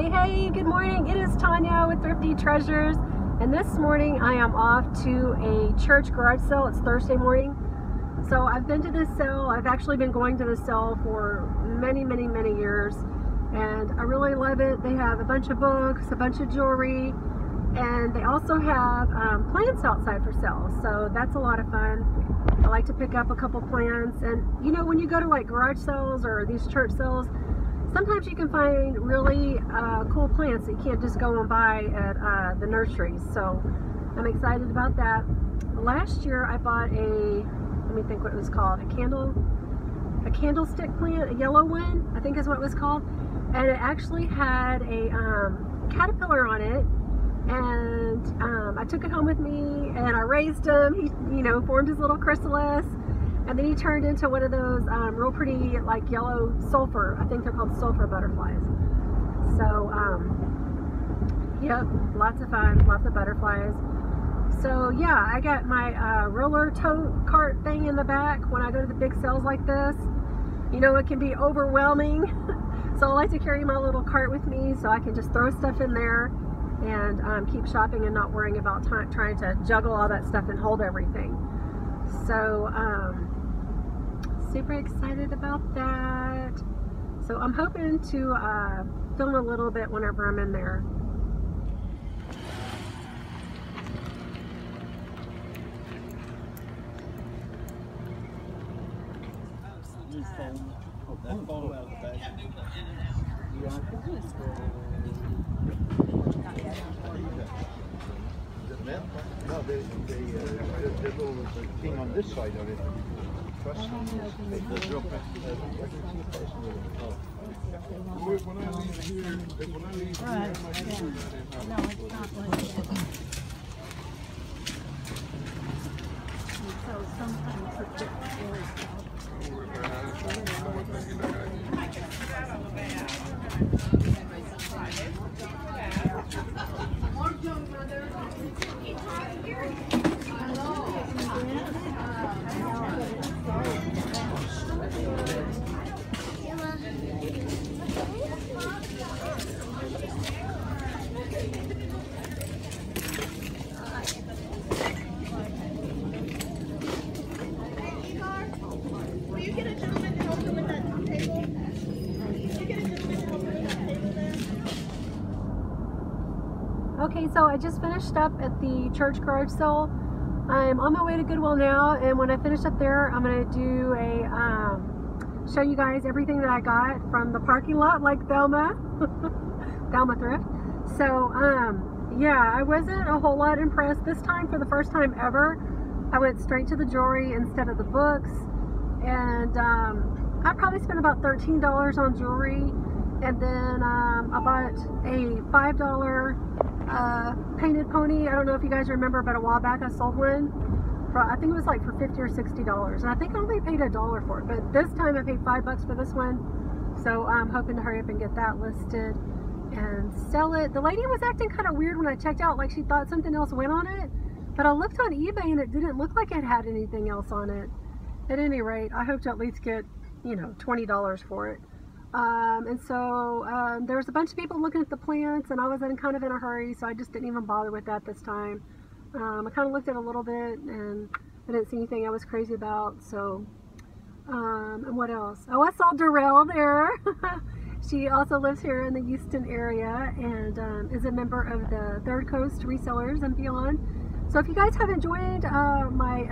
Hey, good morning. It is Tonya with Thrifty Treasures, and this morning I am off to a church garage sale. It's Thursday morning. So I've been to this sale. I've actually been going to this sale for many years, and I really love it. They have a bunch of books, a bunch of jewelry, and they also have plants outside for sale. So that's a lot of fun. I like to pick up a couple plants, and you know, when you go to like garage sales or these church sales, sometimes you can find really cool plants that you can't just go and buy at the nurseries. So I'm excited about that. Last year I bought let me think what it was called, a candlestick plant, a yellow one, I think is what it was called. And it actually had a caterpillar on it. And I took it home with me and I raised him. He, you know, formed his little chrysalis. And then he turned into one of those real pretty, like, yellow sulfur. I think they're called sulfur butterflies. So, yep, lots of fun, lots of butterflies. So, yeah, I got my roller tote cart thing in the back when I go to the big sales like this. You know, it can be overwhelming. So I like to carry my little cart with me so I can just throw stuff in there and keep shopping and not worrying about trying to juggle all that stuff and hold everything. So, super excited about that. So I'm hoping to film a little bit whenever I'm in there. No, the little thing on this side of it. Okay, so I just finished up at the church garage sale. I'm on my way to Goodwill now, and when I finish up there, I'm going to do show you guys everything that I got from the parking lot, like Thelma Thrift. So, yeah, I wasn't a whole lot impressed this time. For the first time ever, I went straight to the jewelry instead of the books, and I probably spent about $13 on jewelry, and then I bought a $5 painted pony. I don't know if you guys remember, but a while back I sold one for, I think it was like for $50 or $60, and I think I only paid $1 for it, but this time I paid $5 for this one. So I'm hoping to hurry up and get that listed and sell it. The lady was acting kind of weird when I checked out, like she thought something else went on it, but I looked on eBay and it didn't look like it had anything else on it. At any rate, I hope to at least get, you know, $20 for it. And so there was a bunch of people looking at the plants, and I was kind of in a hurry, so I just didn't even bother with that this time. I kind of looked at it a little bit, and I didn't see anything I was crazy about. So, and what else? Oh, I saw Darrell there. She also lives here in the Houston area, and is a member of the Third Coast Resellers and Beyond. So if you guys haven't joined my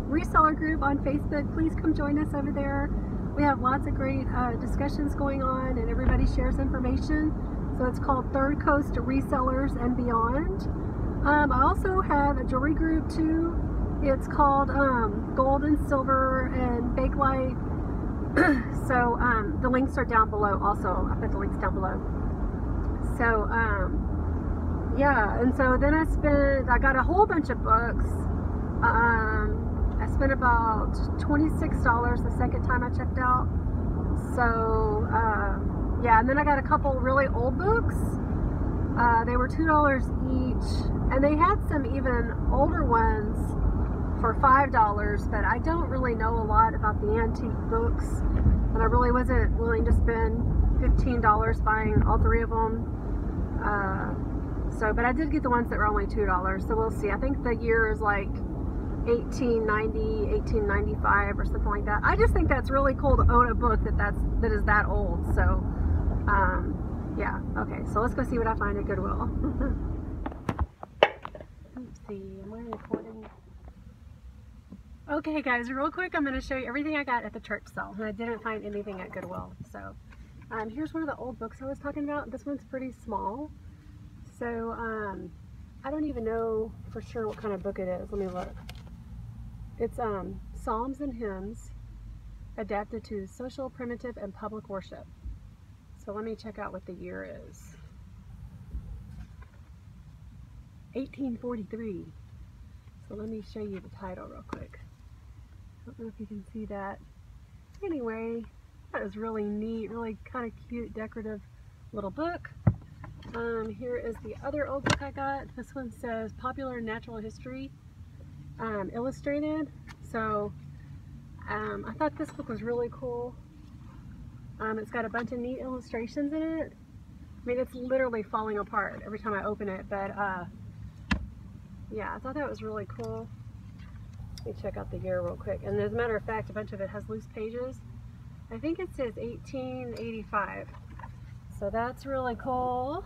reseller group on Facebook, please come join us over there. We have lots of great discussions going on, and everybody shares information. So it's called Third Coast Resellers and Beyond. I also have a jewelry group too. It's called Gold and Silver and Bakelite. So the links are down below also. I put the links down below. So yeah, and so then I got a whole bunch of books. I spent about $26 the second time I checked out. So, yeah, and then I got a couple really old books. They were $2 each, and they had some even older ones for $5, but I don't really know a lot about the antique books, and I really wasn't willing to spend $50 $15 buying all three of them. But I did get the ones that were only $2, so we'll see. I think the year is like 1890, 1895 or something like that. I just think that's really cool to own a book that is that old. So yeah, okay, so let's go see what I find at Goodwill. Let's see, am I recording? Okay guys, real quick, I'm going to show you everything I got at the church sale, and I didn't find anything at Goodwill. So here's one of the old books I was talking about. This one's pretty small, so I don't even know for sure what kind of book it is. Let me look. It's Psalms and Hymns adapted to social, primitive, and public worship. So let me check out what the year is. 1843. So let me show you the title real quick. I don't know if you can see that. Anyway, that was really neat, really kind of cute, decorative little book. Here is the other old book I got. This one says Popular Natural History, Illustrated. So I thought this book was really cool. It's got a bunch of neat illustrations in it. I mean, it's literally falling apart every time I open it, but yeah, I thought that was really cool. Let me check out the year real quick. And as a matter of fact, a bunch of it has loose pages. I think it says 1885. So that's really cool.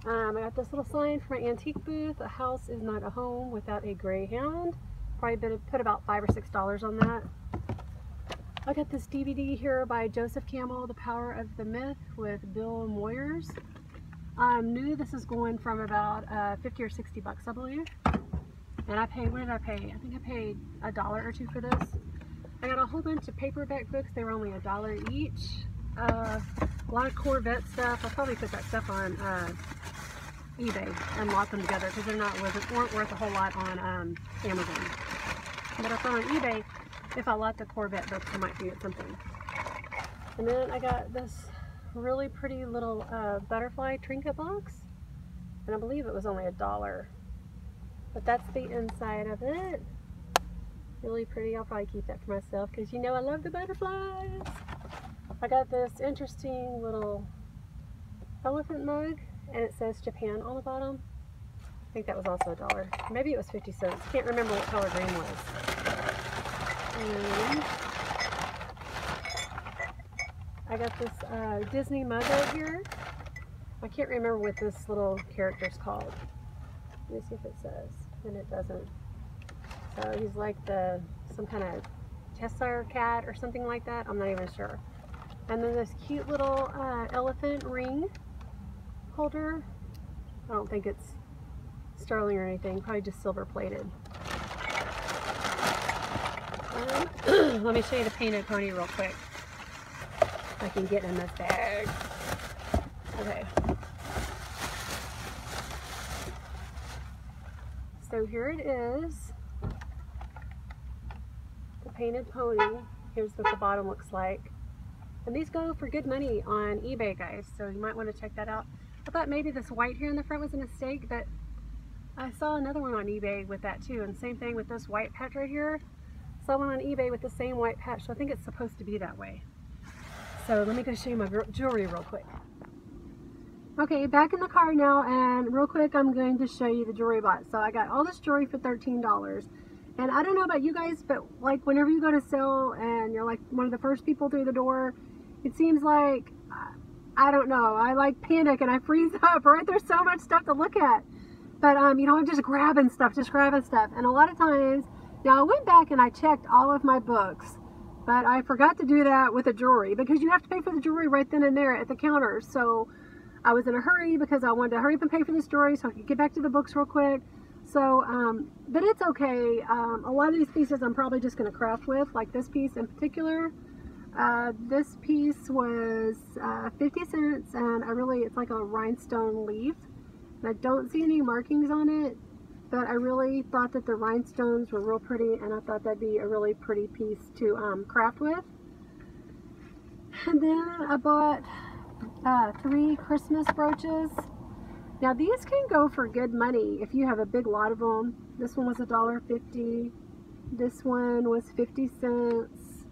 I got this little sign for my antique booth. A house is not a home without a greyhound. Probably put about $5 or $6 on that. I got this DVD here by Joseph Campbell, The Power of the Myth, with Bill Moyers. New this is going from about 50 or 60 bucks, I believe. And I paid, what did I pay? I think I paid $1 or $2 for this. I got a whole bunch of paperback books. They were only $1 each. A lot of Corvette stuff. I'll probably put that stuff on eBay and lot them together because they're weren't worth a whole lot on Amazon. But I thought on eBay, if I lot the Corvette books, I might get something. And then I got this really pretty little butterfly trinket box, and I believe it was only $1. But that's the inside of it. Really pretty. I'll probably keep that for myself because you know I love the butterflies. I got this interesting little elephant mug, and it says Japan on the bottom. I think that was also $1. Maybe it was 50 cents. Can't remember what color green was. And I got this Disney mug right here. I can't remember what this little character's called. Let me see if it says, and it doesn't. So he's like some kind of Cheshire cat or something like that. I'm not even sure. And then this cute little elephant ring holder. I don't think it's sterling or anything. Probably just silver plated. Let me show you the painted pony real quick. If I can get in this bag. Okay. So here it is. The painted pony. Here's what the bottom looks like. And these go for good money on eBay, guys. So you might want to check that out. I thought maybe this white here in the front was a mistake, but I saw another one on eBay with that too. And same thing with this white patch right here. Saw one on eBay with the same white patch, so I think it's supposed to be that way. So let me go show you my jewelry real quick. Okay, back in the car now, and real quick I'm going to show you the jewelry I bought. So I got all this jewelry for $13. And I don't know about you guys, but like whenever you go to sell and you're like one of the first people through the door, it seems like, I don't know, I like panic and I freeze up, right? There's so much stuff to look at. But you know, I'm just grabbing stuff. And a lot of times, now I went back and I checked all of my books, but I forgot to do that with the jewelry because you have to pay for the jewelry right then and there at the counter. So I was in a hurry because I wanted to hurry up and pay for this jewelry so I could get back to the books real quick. So, but it's okay. A lot of these pieces I'm probably just going to craft with, like this piece in particular. This piece was 50 cents, and it's like a rhinestone leaf. And I don't see any markings on it, but I really thought that the rhinestones were real pretty, and I thought that'd be a really pretty piece to craft with. And then I bought 3 Christmas brooches. Now these can go for good money if you have a big lot of them. This one was $1.50. This one was 50 cents.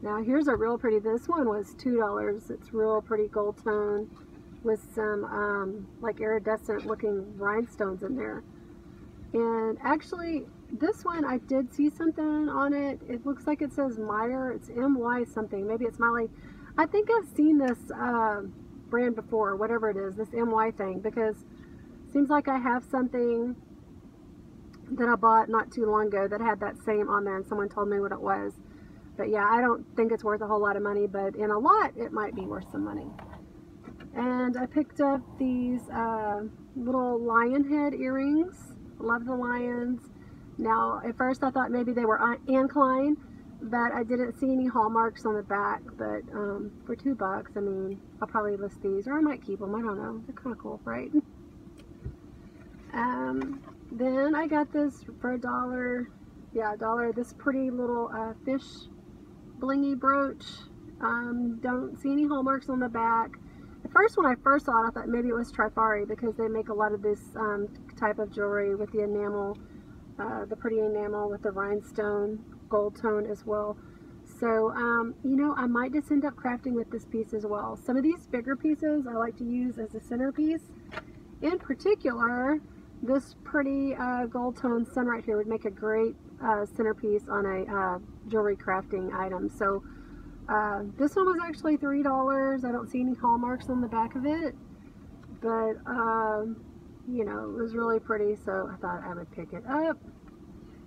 Now here's a real pretty, this one was $2. It's real pretty gold tone with some like iridescent looking rhinestones in there. And actually this one I did see something on it. It looks like it says Meyer. It's MY something. Maybe it's Miley. I think I've seen this brand before, whatever it is, this MY thing, because it seems like I have something that I bought not too long ago that had that same on there, and someone told me what it was. But yeah, I don't think it's worth a whole lot of money, but in a lot it might be worth some money. And I picked up these little lion head earrings. Love the lions. Now at first I thought maybe they were Ankline, but I didn't see any hallmarks on the back. But for $2, I mean, I'll probably list these, or I might keep them. I don't know. They're kind of cool, right? Then I got this for $1. Yeah, $1. This pretty little fish blingy brooch. Don't see any hallmarks on the back. At first, when I first saw it, I thought maybe it was Trifari, because they make a lot of this type of jewelry with the enamel, the pretty enamel with the rhinestone gold tone as well. So, you know, I might just end up crafting with this piece as well. Some of these bigger pieces I like to use as a centerpiece. In particular, this pretty gold tone sun right here would make a great centerpiece on a jewelry crafting item. So this one was actually $3. I don't see any hallmarks on the back of it, but you know, it was really pretty, so I thought I would pick it up.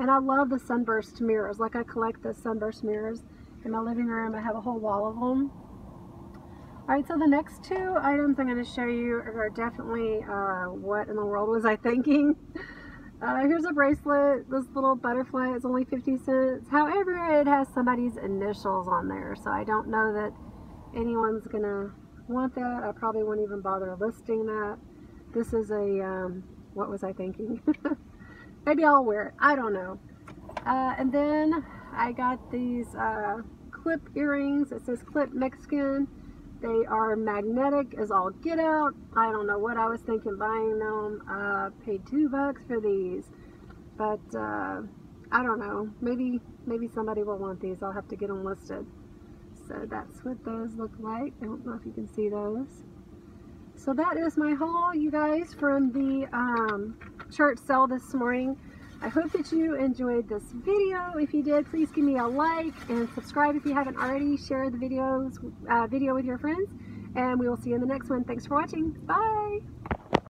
And I love the sunburst mirrors. Like, I collect the sunburst mirrors in my living room. I have a whole wall of them. Alright, so the next two items I'm going to show you are definitely what in the world was I thinking. Here's a bracelet. This little butterfly is only 50 cents. However, it has somebody's initials on there, so I don't know that anyone's going to want that. I probably won't even bother listing that. This is a, what was I thinking? Maybe I'll wear it. I don't know. And then I got these clip earrings. It says Clip Mexican. They are magnetic as all get out. I don't know what I was thinking buying them. Paid $2 for these, but I don't know. Maybe somebody will want these. I'll have to get them listed. So that's what those look like. I don't know if you can see those. So that is my haul, you guys, from the church sale this morning. I hope that you enjoyed this video. If you did, please give me a like and subscribe if you haven't already. Share the video with your friends, and we will see you in the next one. Thanks for watching. Bye!